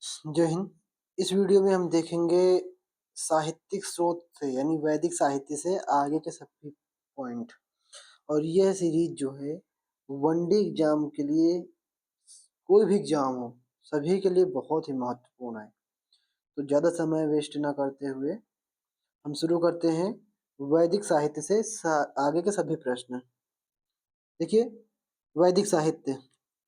जय हिंद। इस वीडियो में हम देखेंगे साहित्यिक स्रोत से यानी वैदिक साहित्य से आगे के सभी पॉइंट। और यह सीरीज जो है वनडे एग्जाम के लिए, कोई भी एग्जाम हो, सभी के लिए बहुत ही महत्वपूर्ण है। तो ज़्यादा समय वेस्ट ना करते हुए हम शुरू करते हैं वैदिक साहित्य से आगे के सभी प्रश्न। देखिए, वैदिक साहित्य,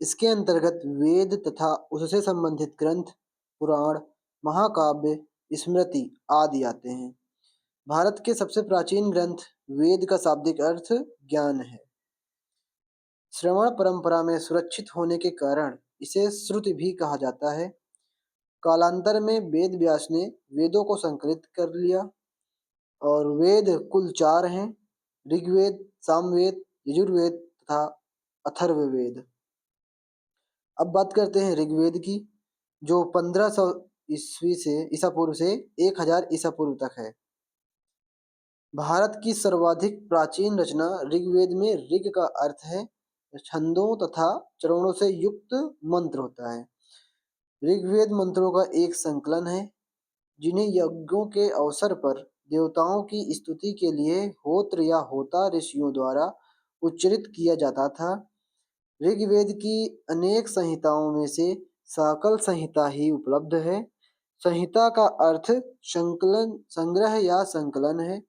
इसके अंतर्गत वेद तथा उससे संबंधित ग्रंथ, पुराण, महाकाव्य, स्मृति आदि आते हैं। भारत के सबसे प्राचीन ग्रंथ वेद का शाब्दिक अर्थ ज्ञान है। श्रवण परंपरा में सुरक्षित होने के कारण इसे श्रुति भी कहा जाता है। कालांतर में वेद व्यास ने वेदों को संकलित कर लिया और वेद कुल 4 हैं: ऋग्वेद, सामवेद, यजुर्वेद तथा अथर्ववेद। अब बात करते हैं ऋग्वेद की, जो 1500 ईस्वी से ईसा पूर्व से 1000 ईसा पूर्व तक है। भारत की सर्वाधिक प्राचीन रचना ऋग्वेद में ऋग का अर्थ है छंदों तथा चरणों से युक्त मंत्र होता है। ऋग्वेद मंत्रों का एक संकलन है जिन्हें यज्ञों के अवसर पर देवताओं की स्तुति के लिए होत्र या होता ऋषियों द्वारा उच्चरित किया जाता था। ऋग्वेद की अनेक संहिताओं में से सकल संहिता ही उपलब्ध है। संहिता का अर्थ संकलन, संग्रह या संकलन है।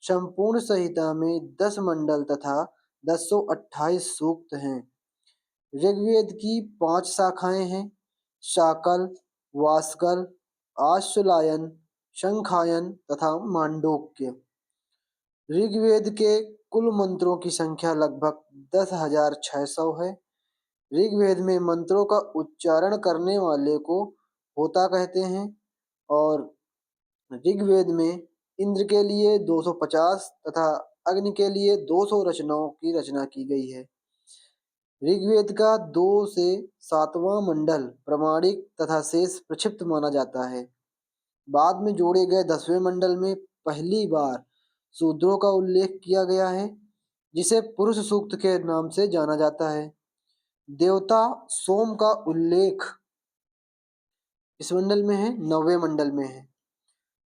संपूर्ण संहिता में 10 मंडल तथा 1028 सूक्त हैं। ऋग्वेद की 5 शाखाएं हैं: शाकल, वासकल, आश्वलायन, शंखायन तथा मांडूक्य। ऋग्वेद के कुल मंत्रों की संख्या लगभग 10,600 है। ऋग्वेद में मंत्रों का उच्चारण करने वाले को होता कहते हैं और ऋग्वेद में इंद्र के लिए 250 तथा अग्नि के लिए 200 रचनाओं की रचना की गई है। ऋग्वेद का 2 से 7वां मंडल प्रामाणिक तथा शेष प्रक्षिप्त माना जाता है। बाद में जोड़े गए 10वें मंडल में पहली बार शूद्रों का उल्लेख किया गया है, जिसे पुरुष सूक्त के नाम से जाना जाता है। देवता सोम का उल्लेख इस मंडल में है, 9वें मंडल में है।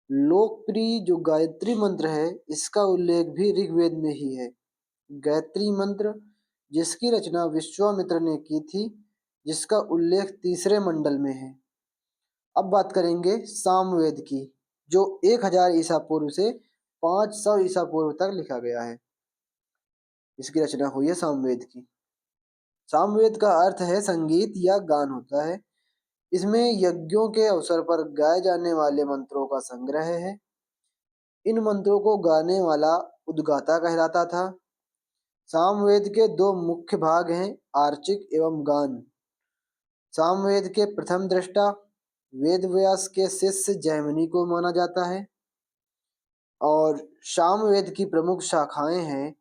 लोकप्रिय जो गायत्री मंत्र है, इसका उल्लेख भी ऋग्वेद में ही है। गायत्री मंत्र, जिसकी रचना विश्वामित्र ने की थी, जिसका उल्लेख 3रे मंडल में है। अब बात करेंगे सामवेद की, जो 1000 ईसा पूर्व से 500 ईसा पूर्व तक लिखा गया है। इसकी रचना हुई है सामवेद की। सामवेद का अर्थ है संगीत या गान होता है। इसमें यज्ञों के अवसर पर गाए जाने वाले मंत्रों का संग्रह है। इन मंत्रों को गाने वाला उद्गाता कहलाता था। सामवेद के 2 मुख्य भाग हैं, आर्चिक एवं गान। सामवेद के प्रथम दृष्टा वेदव्यास के शिष्य जैमिनी को माना जाता है और सामवेद की प्रमुख शाखाएं हैं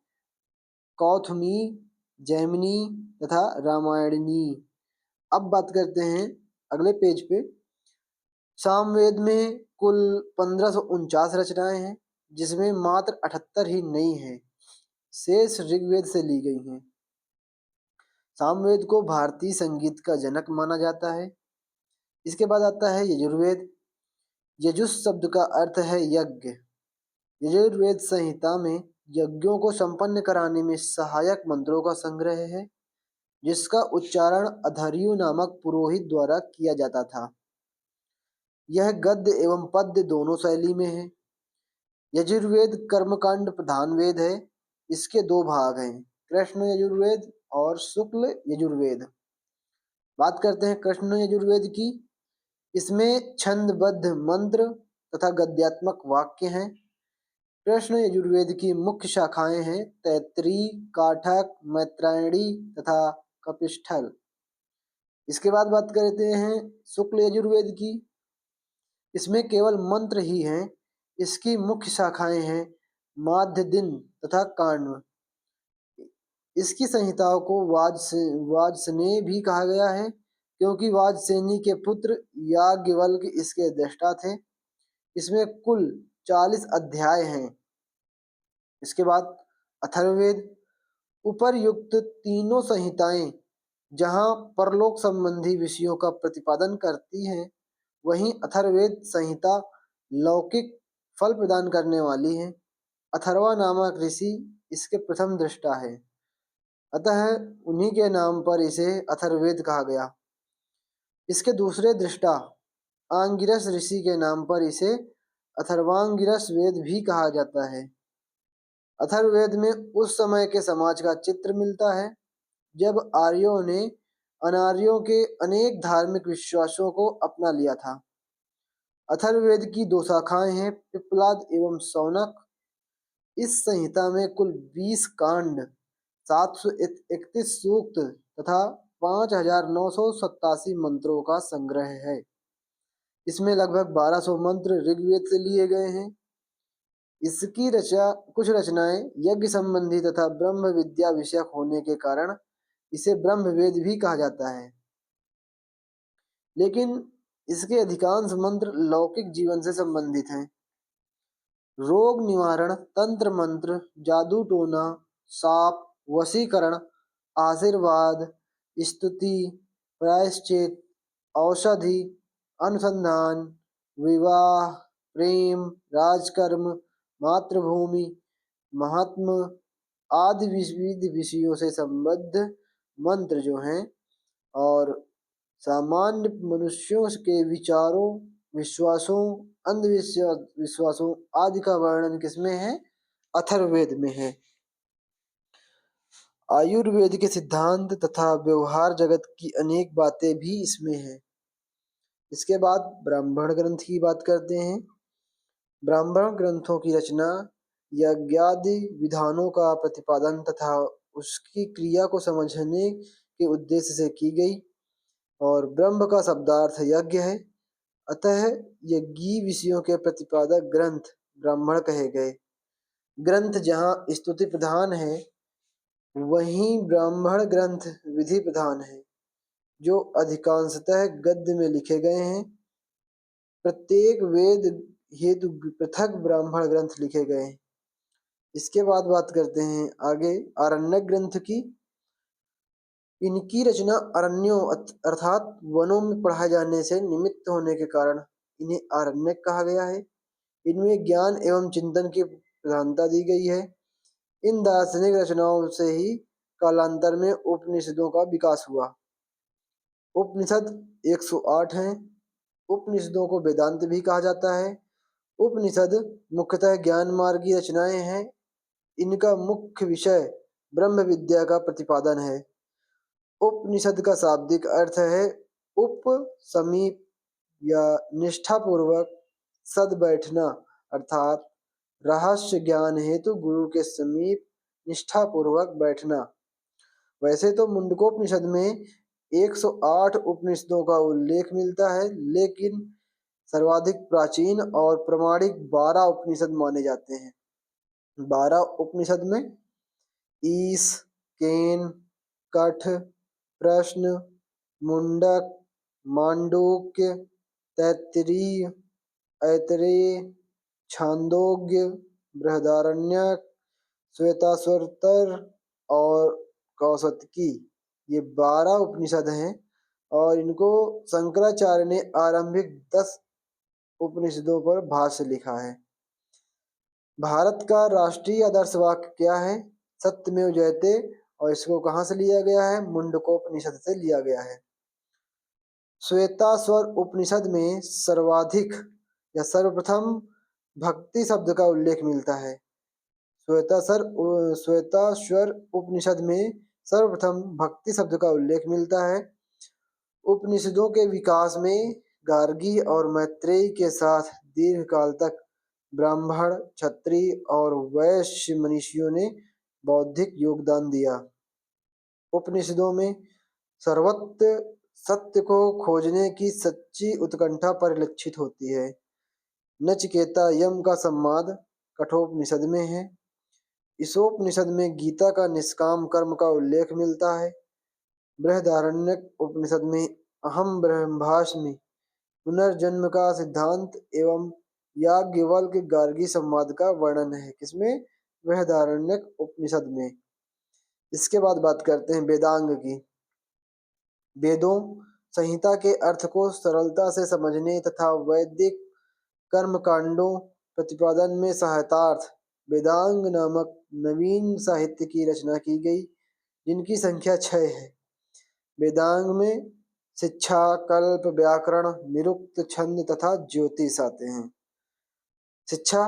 कौथमी, जैमिनी तथा रामायणी। अब बात करते हैं अगले पेज पे। सामवेद में कुल 1549 रचनाएं हैं, जिसमें मात्र 78 ही नई हैं, शेष ऋग्वेद से ली गई हैं। सामवेद को भारतीय संगीत का जनक माना जाता है। इसके बाद आता है यजुर्वेद। यजुस शब्द का अर्थ है यज्ञ। यजुर्वेद संहिता में यज्ञों को संपन्न कराने में सहायक मंत्रों का संग्रह है, जिसका उच्चारण अधर्यु नामक पुरोहित द्वारा किया जाता था। यह गद्य एवं पद्य दोनों शैली में है। यजुर्वेद कर्मकांड प्रधान वेद है। इसके 2 भाग हैं, कृष्ण यजुर्वेद और शुक्ल यजुर्वेद। बात करते हैं कृष्ण यजुर्वेद की। इसमें छंदबद्ध मंत्र तथा गद्यात्मक वाक्य हैं। कृष्ण यजुर्वेद की मुख्य शाखाएं हैं तैत्तिरीय, काठक, मैत्रायणी तथा कपिस्थल। इसके बाद बात करते हैं शुक्ल यजुर्वेद की। इसमें केवल मंत्र ही हैं। इसकी मुख्य शाखाएं हैं माध्य दिन तथा काण्व। इसकी संहिताओं को वाजसेने भी कहा गया है, क्योंकि वाजसेनी के पुत्र याज्ञवल्क्य इसके दृष्टा थे। इसमें कुल 40 अध्याय हैं। इसके बाद अथर्ववेद। उपर्युक्त तीनों संहिताएं जहां परलोक संबंधी विषयों का प्रतिपादन करती हैं, वहीं अथर्ववेद संहिता लौकिक फल प्रदान करने वाली है। अथर्वा नामक ऋषि इसके प्रथम दृष्टा है, अतः उन्हीं के नाम पर इसे अथर्ववेद कहा गया। इसके दूसरे दृष्टा आंगिरस ऋषि के नाम पर इसे अथर्वांगिरस वेद भी कहा जाता है। अथर्ववेद में उस समय के समाज का चित्र मिलता है जब आर्यों ने अनार्यों के अनेक धार्मिक विश्वासों को अपना लिया था। अथर्ववेद की दो शाखाएं हैं, पिप्पलाद एवं शौनक। इस संहिता में कुल 20 कांड, 731 सूक्त तथा 5987 मंत्रों का संग्रह है। इसमें लगभग 1200 मंत्र ऋग्वेद से लिए गए हैं। इसकी कुछ रचनाएं यज्ञ संबंधी तथा ब्रह्म विद्या विषयक होने के कारण इसे ब्रह्मवेद भी कहा जाता है, लेकिन इसके अधिकांश मंत्र लौकिक जीवन से संबंधित हैं। रोग निवारण, तंत्र मंत्र, जादू टोना, शाप, वशीकरण, आशीर्वाद, स्तुति, प्रायश्चित, औषधि, अनुसंधान, विवाह, प्रेम, राजकर्म, मातृभूमि, महात्म आदि विविध विषयों से संबद्ध मंत्र जो हैं और सामान्य मनुष्यों के विचारों, विश्वासों, विश्वासों आदि का वर्णन किसमें है? अथर्ववेद में है। आयुर्वेद के सिद्धांत तथा व्यवहार जगत की अनेक बातें भी इसमें हैं। इसके बाद ब्राह्मण ग्रंथ की बात करते हैं। ब्राह्मण ग्रंथों की रचना यज्ञादि विधानों का प्रतिपादन तथा उसकी क्रिया को समझने के उद्देश्य से की गई और ब्रह्म का शब्दार्थ यज्ञ है, अतः यज्ञीय विषयों के प्रतिपादक ग्रंथ ब्राह्मण कहे गए। ग्रंथ जहाँ स्तुति प्रधान है वहीं ब्राह्मण ग्रंथ विधि प्रधान है, जो अधिकांशतः गद्य में लिखे गए हैं। प्रत्येक वेद हेतु पृथक ब्राह्मण ग्रंथ लिखे गए हैं। इसके बाद बात करते हैं आगे आरण्यक ग्रंथ की। इनकी रचना अरण्यों अर्थात वनों में पढ़ाए जाने से निमित्त होने के कारण इन्हें आरण्यक कहा गया है। इनमें ज्ञान एवं चिंतन की प्रधानता दी गई है। इन दार्शनिक रचनाओं से ही कालांतर में उपनिषदों का विकास हुआ। उपनिषद 108 हैं। उपनिषदों को वेदांत भी कहा जाता है। उपनिषद मुख्यतः ज्ञान मार्गी रचनाएं हैं। इनका मुख्य विषय ब्रह्म विद्या का प्रतिपादन है। उपनिषद का शाब्दिक अर्थ है उप, समीप या निष्ठापूर्वक सद बैठना, अर्थात रहस्य ज्ञान हेतु गुरु के समीप निष्ठापूर्वक बैठना। वैसे तो मुंडकोपनिषद में 108 उपनिषदों का उल्लेख मिलता है, लेकिन सर्वाधिक प्राचीन और प्रमाणिक 12 उपनिषद माने जाते हैं। 12 उपनिषद में ईश, केन, कठ, प्रश्न, मुंडक, मांडूक्य, तैत्तिरीय, ऐतरेय, छांदोग्य, बृहदारण्यक, श्वेताश्वतर और कौसतकी, ये 12 उपनिषद हैं और इनको शंकराचार्य ने आरंभिक 10 उपनिषदों पर भाष्य लिखा है। भारत का राष्ट्रीय आदर्श वाक्य क्या है? सत्यमेव जयते। और इसको कहाँ से लिया गया है? मुंडकोपनिषद से लिया गया है। श्वेताश्वर उपनिषद में सर्वाधिक या सर्वप्रथम भक्ति शब्द का उल्लेख मिलता है। श्वेताश्वर उपनिषद में सर्वप्रथम भक्ति शब्द का उल्लेख मिलता है। उपनिषदों के विकास में गार्गी और मैत्रेयी के साथ दीर्घकाल तक ब्राह्मण, क्षत्रिय और वैश्य मनीषियों ने बौद्धिक योगदान दिया। उपनिषदों में सर्वत्र सत्य को खोजने की सच्ची उत्कंठा परिलक्षित होती है। नचिकेता यम का संवाद कठोपनिषद में है। ईशोपनिषद में गीता का निष्काम कर्म का उल्लेख मिलता है। बृहदारण्यक उपनिषद में अहम ब्रह्मास्मि पुनर्जन्म का सिद्धांत एवं याज्ञवल्क्य गार्गी संवाद का वर्णन है। किसमें? बृहदारण्यक उपनिषद में। इसके बाद बात करते हैं वेदांग की। वेदों संहिता के अर्थ को सरलता से समझने तथा वैदिक कर्मकांडों प्रतिपादन में सहायतार्थ वेदांग नामक नवीन साहित्य की रचना की गई, जिनकी संख्या 6 है। वेदांग में शिक्षा, कल्प, व्याकरण, निरुक्त, छंद तथा ज्योतिष आते हैं। शिक्षा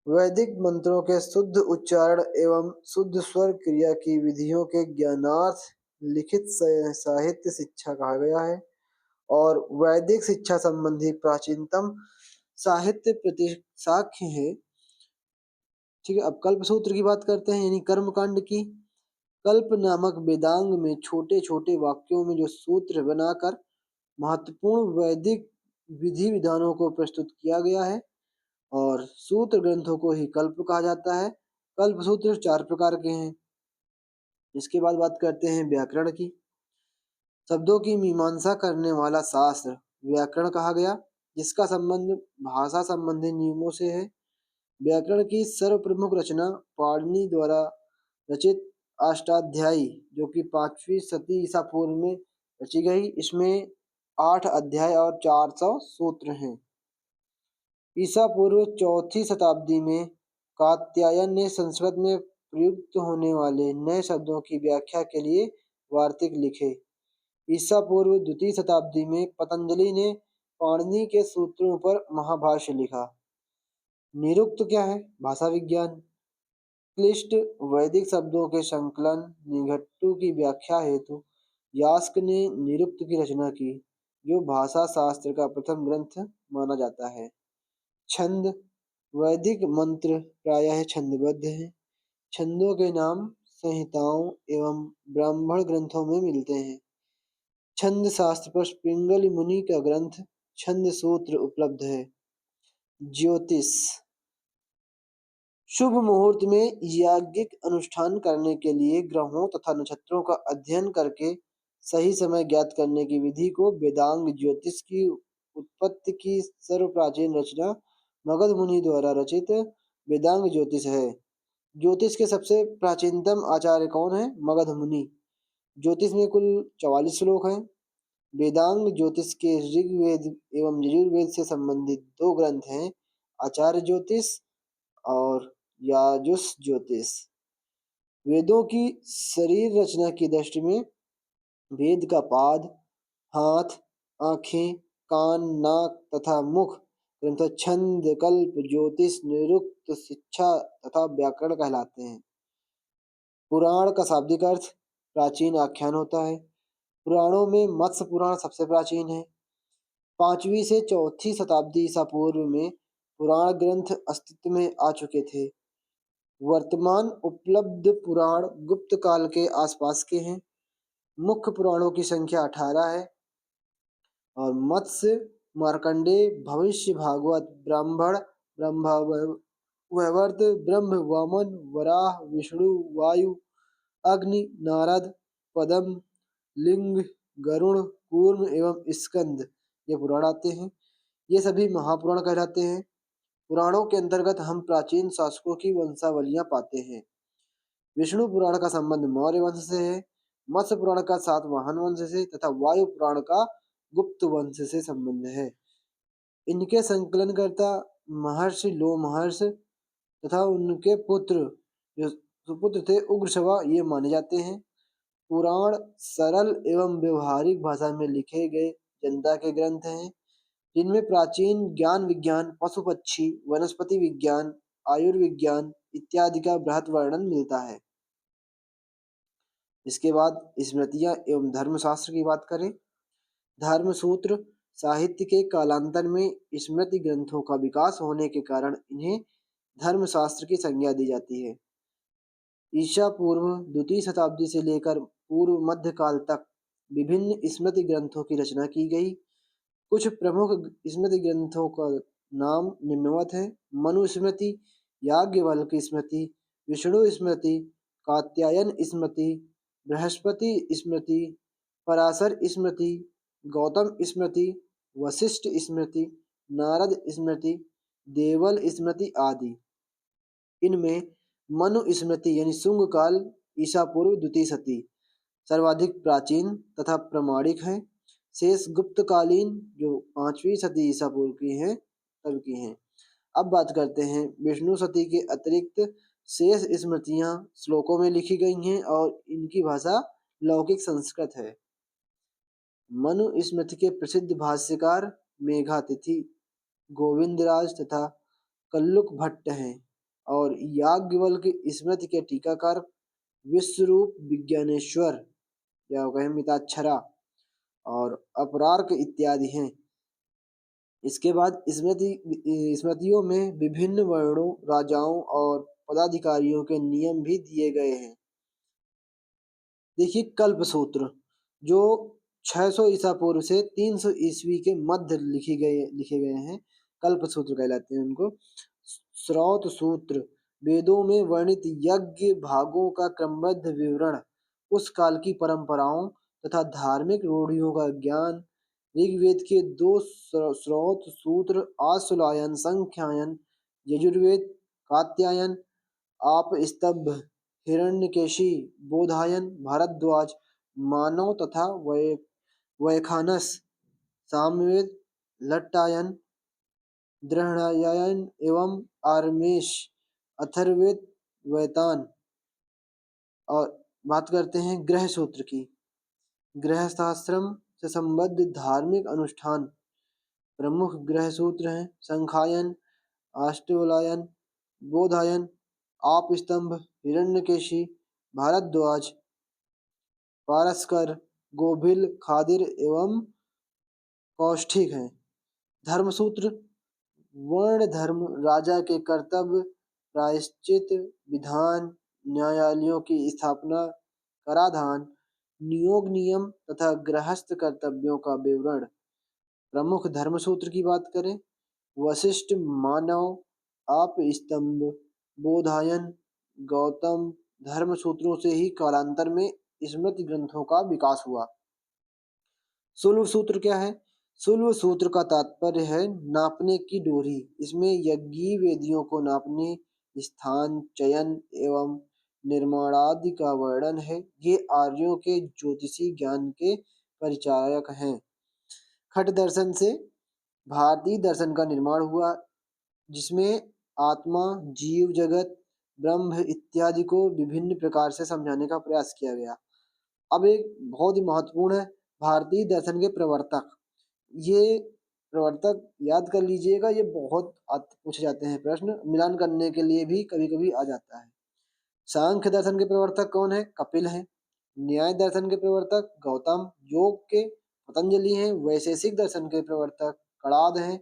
वैदिक मंत्रों के शुद्ध उच्चारण एवं शुद्ध स्वर क्रिया की विधियों के ज्ञानार्थ लिखित साहित्य शिक्षा कहा गया है और वैदिक शिक्षा संबंधी प्राचीनतम साहित्य प्रतिशाख्य है। ठीक है, अब कल्प सूत्र की बात करते हैं, यानी कर्मकांड की। कल्प नामक वेदांग में छोटे छोटे वाक्यों में जो सूत्र बनाकर महत्वपूर्ण वैदिक विधि विधानों को प्रस्तुत किया गया है और सूत्र ग्रंथों को ही कल्प कहा जाता है। कल्प सूत्र 4 प्रकार के हैं। इसके बाद बात करते हैं व्याकरण की। शब्दों की मीमांसा करने वाला शास्त्र व्याकरण कहा गया, जिसका संबंध भाषा संबंधी नियमों से है। व्याकरण की सर्वप्रमुख रचना पाणिनि द्वारा रचित अष्टाध्यायी, जो कि 5वीं सदी ईसा पूर्व में रची गई। इसमें 8 अध्याय और 400 सूत्र हैं। ईसा पूर्व 4वीं शताब्दी में कात्यायन ने संस्कृत में प्रयुक्त होने वाले नए शब्दों की व्याख्या के लिए वार्तिक लिखे। ईसा पूर्व 2वीं शताब्दी में पतंजलि ने पाणिनि के सूत्रों पर महाभाष्य लिखा। निरुक्त क्या है? भाषा विज्ञान। क्लिष्ट वैदिक शब्दों के संकलन निघंटु की व्याख्या हेतु यास्क ने निरुक्त की रचना की, जो भाषा शास्त्र का प्रथम ग्रंथ माना जाता है। छंद वैदिक मंत्र प्रायः छंदबद्ध हैं। छंदों के नाम संहिताओं एवं ब्राह्मण ग्रंथों में मिलते हैं। छंद शास्त्र पर पिंगली मुनि का ग्रंथ छंद सूत्र उपलब्ध है। ज्योतिष शुभ मुहूर्त में याज्ञिक अनुष्ठान करने के लिए ग्रहों तथा नक्षत्रों का अध्ययन करके सही समय ज्ञात करने की विधि को वेदांग ज्योतिष की उत्पत्ति की सर्वप्राचीन रचना मगध मुनि द्वारा रचित वेदांग ज्योतिष है। ज्योतिष के सबसे प्राचीनतम आचार्य कौन है? मगध मुनि। ज्योतिष में कुल 44 श्लोक हैं। वेदांग ज्योतिष के ऋग्वेद एवं यजुर्वेद से संबंधित 2 ग्रंथ हैं, आचार्य ज्योतिष और याजुष ज्योतिष। वेदों की शरीर रचना की दृष्टि में वेद का पाद, हाथ, आंखें, कान, नाक तथा मुख ग्रंथ छंद, कल्प, ज्योतिष, निरुक्त, शिक्षा तथा व्याकरण कहलाते हैं। पुराण का शाब्दिक अर्थ प्राचीन आख्यान होता है। पुराणों में मत्स्य पुराण सबसे प्राचीन है। 5वीं से 4वीं शताब्दी ईसा पूर्व में पुराण ग्रंथ अस्तित्व में आ चुके थे। वर्तमान उपलब्ध पुराण गुप्त काल के आसपास के हैं। मुख्य पुराणों की संख्या 18 है और मत्स्य, मार्कंडेय, भविष्य, भागवत, ब्राह्मण, ब्रह्मवैवर्त, ब्रह्म, वामन, वराह, विष्णु, वायु, अग्नि, नारद, पद्म, लिंग, गरुड़, कूर्म एवं स्कंद ये पुराण आते हैं। ये सभी महापुराण कहलाते हैं। पुराणों के अंतर्गत हम प्राचीन शासकों की वंशावलियां पाते हैं। विष्णु पुराण का संबंध मौर्य वंश से है, मत्स्य पुराण का सातवाहन वंश से तथा वायु पुराण का गुप्त वंश से संबंध है। इनके संकलनकर्ता महर्षि लोमहर्ष तथा उनके पुत्र जो सुपुत्र थे उग्रश्रवा ये माने जाते हैं। पुराण सरल एवं व्यवहारिक भाषा में लिखे गए जनता के ग्रंथ हैं, जिनमें प्राचीन ज्ञान विज्ञान, पशु पक्षी, वनस्पति विज्ञान, आयुर्विज्ञान इत्यादि का बृहत वर्णन मिलता है। इसके बाद स्मृतियां एवं धर्मशास्त्र की बात करें। धर्मसूत्र साहित्य के कालांतर में स्मृति ग्रंथों का विकास होने के कारण इन्हें धर्मशास्त्र की संज्ञा दी जाती है। ईसा पूर्व 2वीं शताब्दी से लेकर पूर्व मध्य काल तक विभिन्न स्मृति ग्रंथों की रचना की गई। कुछ प्रमुख स्मृति ग्रंथों का नाम निम्नवत है। मनु स्मृति, याज्ञवल्क्य स्मृति, विष्णु स्मृति, कात्यायन स्मृति, बृहस्पति स्मृति, पराशर स्मृति, गौतम स्मृति, वशिष्ठ स्मृति, नारद स्मृति, देवल स्मृति आदि। इनमें मनु स्मृति यानी शुंग काल ईसा पूर्व 2वीं सदी सर्वाधिक प्राचीन तथा प्रामाणिक है। शेष गुप्तकालीन जो 5वीं सदी ईसा पूर्व की हैं तब की हैं। अब बात करते हैं विष्णु सती के अतिरिक्त शेष स्मृतियां श्लोकों में लिखी गई हैं और इनकी भाषा लौकिक संस्कृत है। मनु स्मृति के प्रसिद्ध भाष्यकार मेघातिथि, गोविंदराज तथा कल्लुक भट्ट हैं और याज्ञवल्क्य स्मृति के टीकाकार विश्वरूप विज्ञानेश्वर या कहें मिताक्षरा और अपरार्क इत्यादि हैं। इसके बाद स्मृतियों में विभिन्न वर्णों, राजाओं और पदाधिकारियों के नियम भी दिए गए हैं। देखिए कल्पसूत्र जो 600 ईसा पूर्व से 300 ईस्वी के मध्य लिखे गए हैं, कल्पसूत्र कहलाते हैं उनको। स्रोत सूत्र वेदों में वर्णित यज्ञ भागों का क्रमबद्ध विवरण, उस काल की परंपराओं तथा धार्मिक रूढ़ियों का ज्ञान। ऋग्वेद के 2 स्रोत सूत्र आश्वलायन, संख्यायन, यजुर्वेद कात्यायन, आपस्तंभ, हिरण्यकेशी, बोधायन, भारद्वाज, मानव तथा वैखानस, सामवेद, लट्टायन, दृढ़ायन एवं आरमेश, अथर्ववेद, वैतान। और बात करते हैं ग्रह सूत्र की। गृहस्थाश्रम से संबद्ध धार्मिक अनुष्ठान प्रमुख ग्रह सूत्र हैं संख्यायन, अष्टवलयन, बोधायन, आपस्तंभ, हिरण्यकेशी, भारद्वाज, पारस्कर, गोभिल, खादिर एवं कौष्ठिक हैं। धर्मसूत्र वर्ण धर्म, राजा के कर्तव्य, प्रायश्चित विधान, न्यायालयों की स्थापना, कराधान, नियोग नियम तथा गृहस्थ कर्तव्यों का विवरण। प्रमुख धर्मसूत्र की बात करें वशिष्ठ, मानव, आपस्तंभ, बोधायन, गौतम धर्मसूत्रों से ही कालांतर में स्मृति ग्रंथों का विकास हुआ। शुल्ब सूत्र क्या है? शुल्ब सूत्र का तात्पर्य है नापने की डोरी। इसमें यज्ञीय वेदियों को नापने, स्थान चयन एवं निर्माणादि का वर्णन है। ये आर्यों के ज्योतिषी ज्ञान के परिचायक हैं। खट दर्शन से भारतीय दर्शन का निर्माण हुआ, जिसमें आत्मा, जीव जगत, ब्रह्म इत्यादि को विभिन्न प्रकार से समझाने का प्रयास किया गया। अब एक बहुत ही महत्वपूर्ण है भारतीय दर्शन के प्रवर्तक। ये प्रवर्तक याद कर लीजिएगा, ये बहुत पूछे जाते हैं प्रश्न, मिलान करने के लिए भी कभी कभी आ जाता है। सांख्य दर्शन के प्रवर्तक कौन है? कपिल हैं। न्याय दर्शन के प्रवर्तक गौतम, योग के पतंजलि हैं। वैशेषिक दर्शन के प्रवर्तक कणाद हैं।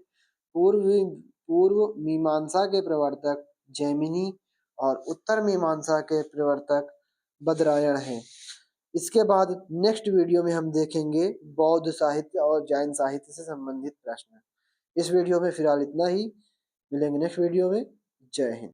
पूर्व मीमांसा के प्रवर्तक जैमिनी और उत्तर मीमांसा के प्रवर्तक बदरायण हैं। इसके बाद नेक्स्ट वीडियो में हम देखेंगे बौद्ध साहित्य और जैन साहित्य से संबंधित प्रश्न। इस वीडियो में फिलहाल इतना ही, मिलेंगे नेक्स्ट वीडियो में। जय हिंद।